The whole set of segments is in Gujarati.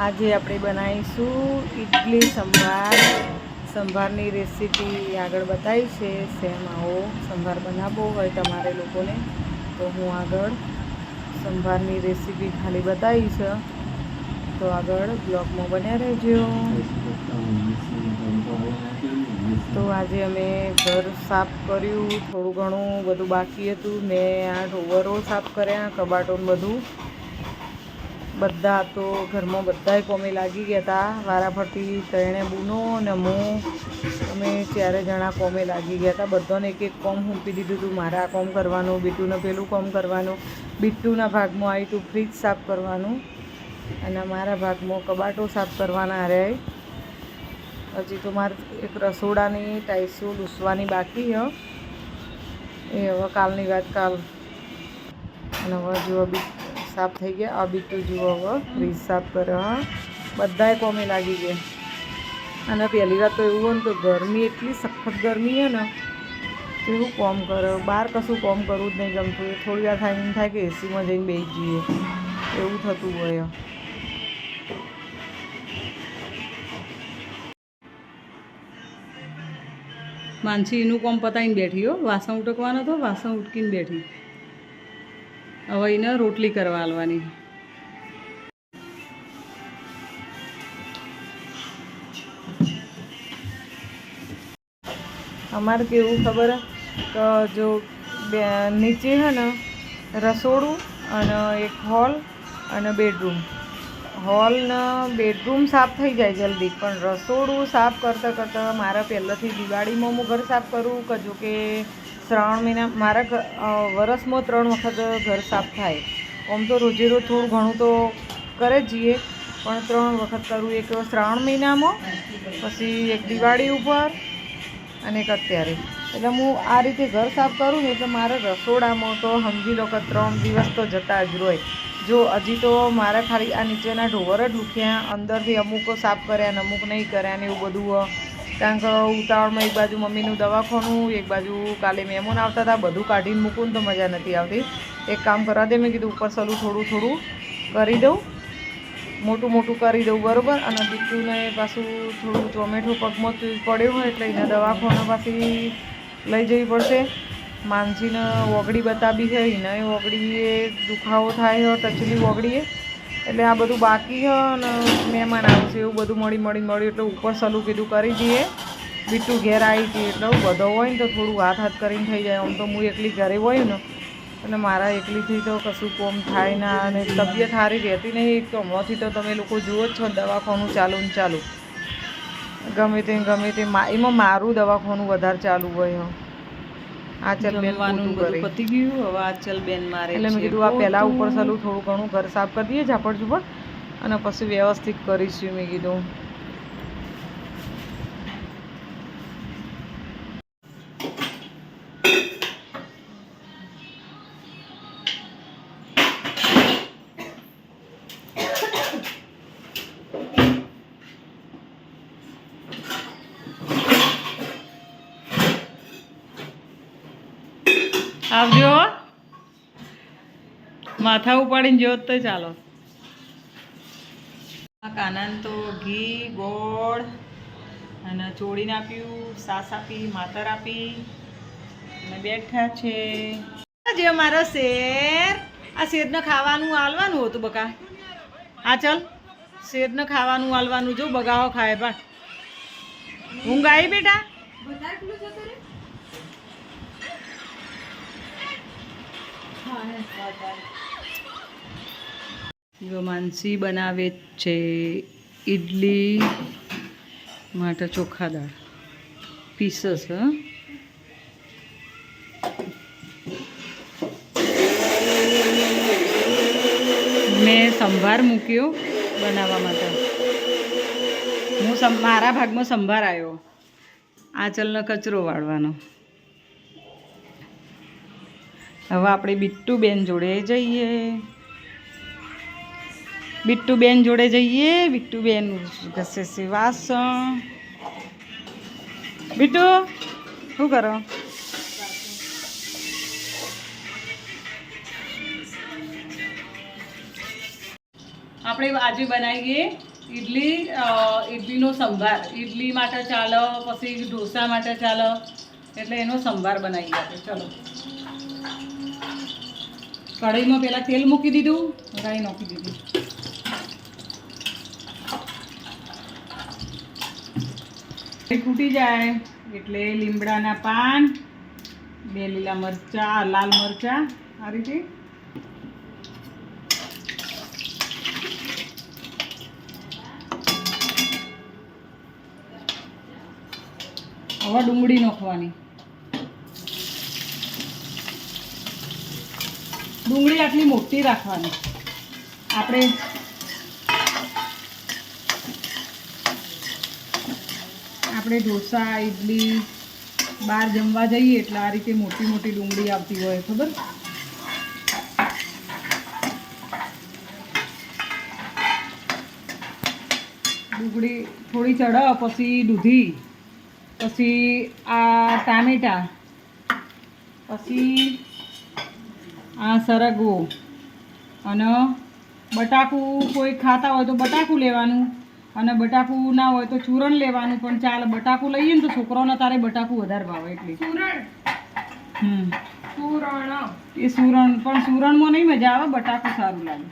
આજે આપણે બનાવીશું ઇડલી સંભાર. સંભારની રેસીપી આગળ બતાવી છે. સેમ આવો સંભાર બનાવવો હોય તમારે લોકોને તો હું આગળ સંભારની રેસીપી ખાલી બતાવી છે, તો આગળ બ્લોગમાં બન્યા રહેજો. તો આજે અમે ઘર સાફ કર્યું, થોડું ઘણું બધું બાકી હતું. મેં આ ડોવરો સાફ કર્યા, કબાટોને બધું. બધા તો ઘરમાં બધાય કોમે લાગી ગયા હતા. વારાફરતી ત્રણે બૂનો અને હું અમે 4 જણા કોમે લાગી ગયા હતા. બધાને એક એક કોમ મૂકી દીધું હતું. મારે આ કોમ કરવાનું, બીટુને પેલું કોમ કરવાનું, બીટુના ભાગમાં આવી તું ફ્રીજ સાફ કરવાનું, અને મારા ભાગમાં કબાટો સાફ કરવાના રહે. હજી તો મારે એક રસોડાની ટાઈસો લૂસવાની બાકી હ, એ હવે કાલની વાત કાલ. અને હવે જુઓ સાફ થઈ ગયા. આ બીટું જુઓ હવે ફ્રીજ સાફ કરે. બધાએ કોમે લાગી ગયા. અને પહેલી વાત તો એવું હોય ને તો ગરમી એટલી સખત ગરમી છે ને, એવું કોમ કરે. બહાર કશું કોમ કરવું જ નહીં ગમતું. એ થોડી વાર થાય એમ થાય કે એસીમાં જઈને બેસી જઈએ, એવું થતું હોય. માનસી એનું કોમ પતાવીને બેઠી હો. વાસણ ઉટકવાનો તો વાસણ ઉટકીને બેઠી. હવે એને રોટલી કરવા આલવાની. અમારે કેવું ખબર કે જો નીચે છે ને રસોડું અને એક હોલ અને બેડરૂમ. હોલ ને બેડરૂમ સાફ થઈ જાય જલ્દી, પણ રસોડું સાફ કરતાં કરતાં મારે પહેલાંથી દિવાળીમાં હું ઘર સાફ કરું કે જો કે શ્રાવણ મહિના મારા વરસમાં 3 વખત ઘર સાફ થાય. આમ તો રોજે રોજ થોડું ઘણું તો કરે જ જઈએ, પણ 3 વખત કરું. એક શ્રાવણ મહિનામાં, પછી એક દિવાળી ઉપર, અને એક અત્યારે. એટલે હું આ રીતે ઘર સાફ કરું ને એટલે મારે રસોડામાં તો સમજી લો કે 3 દિવસ તો જતા જ હોય. જો હજી તો મારે ખાલી આ નીચેના ઢોવર જ ઉઠ્યા, અંદરથી અમુક સાફ કર્યા ને અમુક નહીં કર્યા ને એવું બધું. કારણ કે ઉતાવળમાં એક બાજુ મમ્મીનું દવાખાનું, એક બાજુ કાલે મહેમાન આવતા હતા, બધું કાઢીને મૂકું તો મજા નથી આવતી. એક કામ કરવા દે, મેં કીધું ઉપર સલું થોડું થોડું કરી દઉં, મોટું મોટું કરી દઉં, બરાબર. અને બીજુંને પાછું થોડું ટોમેટો પગમાં પડ્યું હોય એટલે એને દવાખાને પાછી લઈ જવી પડશે. માનસીને ઓગળી બતાવી છે, એને ઓગળીએ દુખાવો થાય ટચલી ઓગળીએ. એટલે આ બધું બાકી છે અને મહેમાન આવશે, એવું બધું મળ્યું એટલે ઉપર સલું કીધું કરી દઈએ. બીટું ઘેર આવી હતી એટલે બધો હોય ને તો થોડું હાથ કરીને થઈ જાય. આમ તો હું એકલી ઘરે હોય ને અને મારા એકલીથી તો કશું કોમ થાય ના, અને તબિયત સારી રહેતી નહીં. એક તો હમણાંથી તો તમે લોકો જુઓ જ છો, દવાખાનું ચાલુ ને ચાલુ, ગમે તે એમાં મારું દવાખાનું વધારે ચાલુ હોય. આ ચલ બેન પોતું કરે પતી ગયું. હવે આ ચલ બેન મારે એટલે મેં કીધું આ પહેલાં ઉપર સલું થોડું ઘણું ઘર સાફ કરી દઈએ ઝાપડ ઝુપડ, અને પછી વ્યવસ્થિત કરીશું. મેં કીધું આવજો. માથા ઉપાડીને જોત તો ચાલો. કાનાને તો ઘી ગોળ અને ચોળીને આપ્યું, સાસ આપી, માતર આપી, અને બેઠા છે. જે મારો શેર, આ શેરને ખાવાનું આલવાનું હતું બકા. આ ચલ શેરને ખાવાનું આલવાનું. જો બગાવો ખાય પણ ઊંઘ આવી બેટા. જો માનસી બનાવે છે ઇડલી માટે ચોખા દાળ પીસસ. મેં સંભાર મૂક્યો બનાવવા માટે. મારા ભાગમાં સંભાર આવ્યો. આંચલનો કચરો વાળવાનો. હવે આપણે બીટ્ટુબેન જોડે જઈએ. બીટ્ટુબેન જોડે જઈએ. બીટ્ટુબેન ઘસે છે વાસણ. બીટુ શું કરો? આપણે આજે બનાવીએ ઇડલીનો સંભાર. ઇડલી માટે ચાલે, પછી ઢોસા માટે ચાલે, એટલે એનો સંભાર બનાવીએ આપણે. ચલો, કઢાઈમાં પહેલાં તેલ મૂકી દીધું, રાઈ નાખી દીધી. ફૂટી જાય એટલે લીમડાના પાન, 2 લીલા મરચાં, લાલ મરચાં, આ રીતે હવે ડુંગળી નાખવાની. ડુંગળી આટલી મોટી રાખવાની. આપણે ઢોસા, ઇડલી બહાર જમવા જઈએ એટલે આ રીતે મોટી મોટી ડુંગળી આવતી હોય, ખબર? ડુંગળી થોડી ચડે, પછી દૂધી, પછી આ ટામેટા, પછી આ સરગવો, અને બટાકું કોઈ ખાતા હોય તો બટાકું લેવાનું, અને બટાકું ના હોય તો ચૂરણ લેવાનું. પણ ચાલે, બટાકું લઈએ ને તો છોકરાઓને તારે બટાકું વધારે ભાવે એટલે ચૂરણ. એ સુરણ, પણ સુરણમાં નહીં મજા આવે, બટાકું સારું લાગે.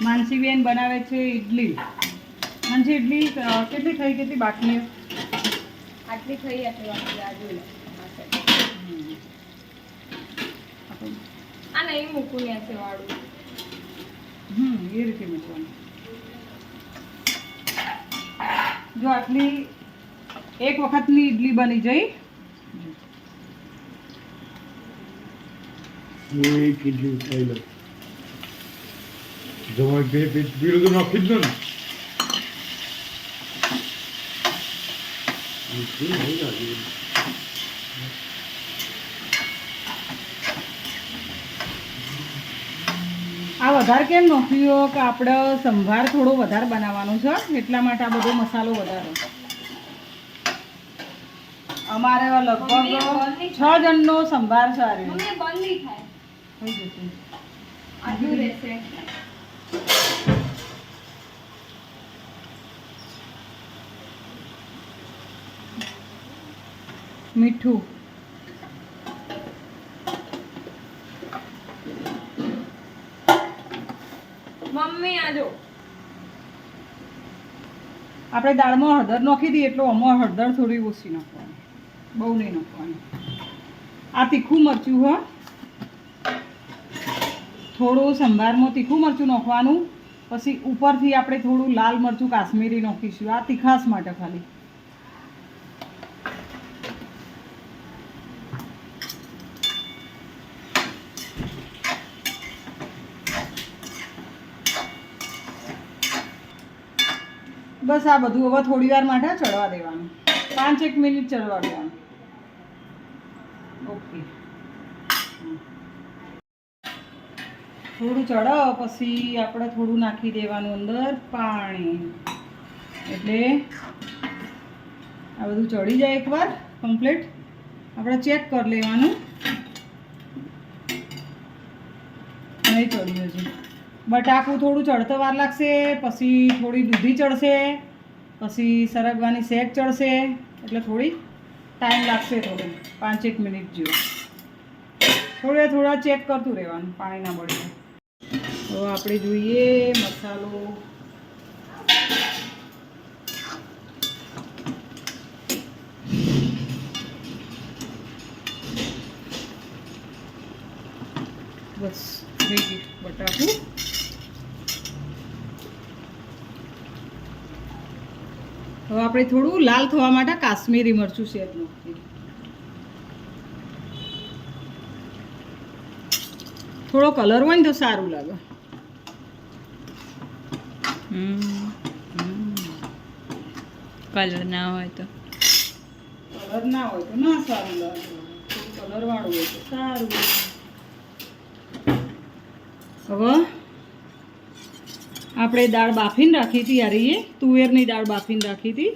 માનસીબેન બનાવે છે ઇડલી. માનસી, ઇડલી કેટલી થઈ, કેટલી બાકી? આટલી થઈ, આટલી બાકી. આ જોઈ લો. આ નહીં મૂકું ને વાળું. એ રીતે મૂકવાનું. જો આટલી એક વખતની ઇડલી બની જઈ. જમાઈ બે પીસ બીડું તો નાખી જ ને. આ વધારે કેમ નાખ્યો કે આપણે સંભાર થોડો વધારે બનાવવાનો છે, એટલા માટે આ બધો મસાલો વધારે. અમારે લગભગ 6 જણનો સંભાર છે. થઈ જશે. મીઠું, મમ્મી આ જો આપણે દાળમાં હળદર નાખી દઈએ એટલે આમાં હળદર થોડી ઓછી નાખવાની, બહુ નહીં નાખવાની. આ તીખું મરચું હો, થોડું સંભારમાં તીખું મરચું નાખવાનું. પછી ઉપરથી આપણે થોડું લાલ મરચું કાશ્મીરી નાખીશું, આ તીખાશ માટે ખાલી. બસ આ બધું હવે થોડી વાર માટે ચડવા દેવાનું, 5-1 મિનિટ ચડવા દેવાનું. ઓકે, થોડું ચડો પછી આપણે થોડું નાખી દેવાનું અંદર પાણી, એટલે આ બધું ચડી જાય. એકવાર કમ્પ્લીટ આપણે ચેક કરી લેવાનું. નહીં ચડ્યું હજી. બટાકું થોડું ચડતો વાર લાગશે, પછી થોડી દૂધી ચડશે, પછી સરગવાની શેક ચડશે, એટલે થોડી ટાઈમ લાગશે, થોડું 5-1 મિનિટ જેવું. થોડા ચેક કરતું રહેવાનું, પાણી ના બળે. તો આપણે જોઈએ મસાલો. બસ થઈ ગયું બટાકું. હવે આપણે થોડું લાલ થવા માટે કાશ્મીરી મરચું શેક નાખીએ. થોડો કલર હોય ને તો સારું લાગે. કલર ના હોય તો ના સારું લાગે. કલર વાળું હોય તો સારું. હવે આપણે દાળ બાફીને રાખી હતી યારી તુવેરની દાળ બાફીને રાખી હતી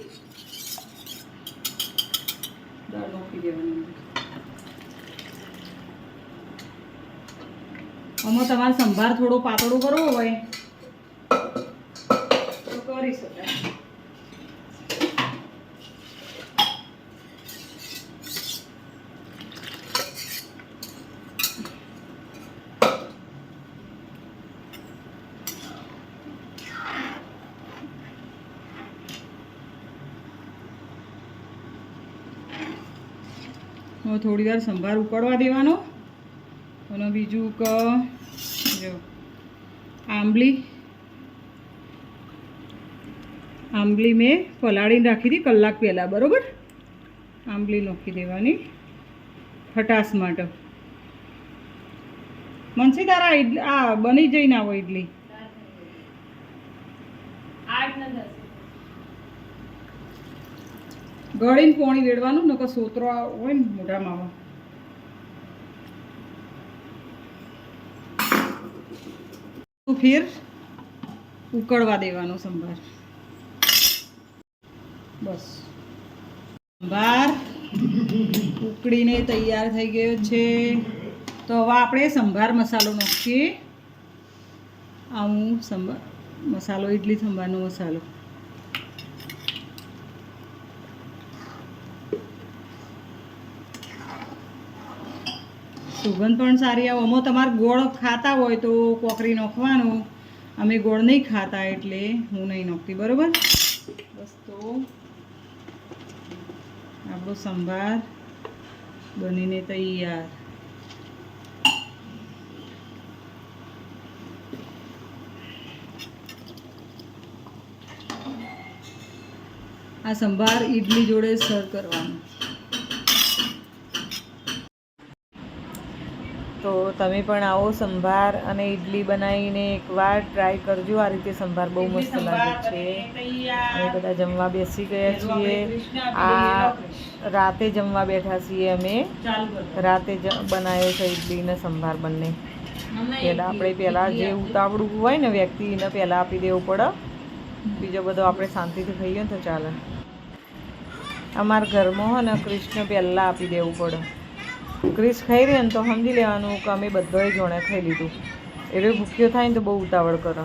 દાળ નાખી દેવાની આમાં તમારે સંભાર થોડો પાતળો કરવો હોય તો કરી શકાય. હવે થોડી વાર સંભાર ઉકળવા દેવાનો અને બીજું કે જો આંબલી મેં પલાળીને રાખી હતી કલાક પહેલાં બરાબર. આંબલી નાખી દેવાની ખટાશ માટે. મનસી તારા આ બની જઈ ના હોય ઇડલી ગળીને પોણી વેડવાનું નકર સોતરો હોય ને મોઢામાં આવે. ફેર ઉકળવા દેવાનો સંભાર. બસ સંભાર ઉકળીને તૈયાર થઈ ગયો છે. તો હવે આપણે સંભાર મસાલો નાખીએ. આવું સંભાર મસાલો ઇડલી સંભારનો મસાલો. સુગંધ પણ સારી આવે. આમાં તમારે ગોળ ખાતા હોય તો કોકરી નાખવાનો. અમે ગોળ નહીં ખાતા એટલે હું નહીં નાખતી બરાબર. બસ તો આપણો સંભાર બનીને તૈયાર. આ સંભાર ઇડલી જોડે સર્વ કરવાનો. તો તમે પણ આવો સંભાર અને ઇડલી બનાવીને એકવાર ટ્રાય કરજો. આ રીતે સંભાર બહુ મસ્ત લાગે છે. અમે બધા જમવા બેસી ગયા છીએ. આ રાતે જમવા બેઠા છીએ અમે. રાતે બનાવ્યો છે ઇડલી ને સંભાર બંને. પહેલાં જે ઉતાવળું હોય ને વ્યક્તિ એને પહેલાં આપી દેવું પડે. બીજો બધો આપણે શાંતિથી ખાઈએ ને તો ચાલે. અમારા ઘરમાં હોય ને કૃષ્ણ પહેલાં આપી દેવું પડે. ક્રિસ ખાઈ રહી ને તો સમજી લેવાનું કે અમે બધાએ જોણે ખાઈ લીધું. એટલે ભૂખ્યો થાય ને તો બહુ ઉતાવળ કરો.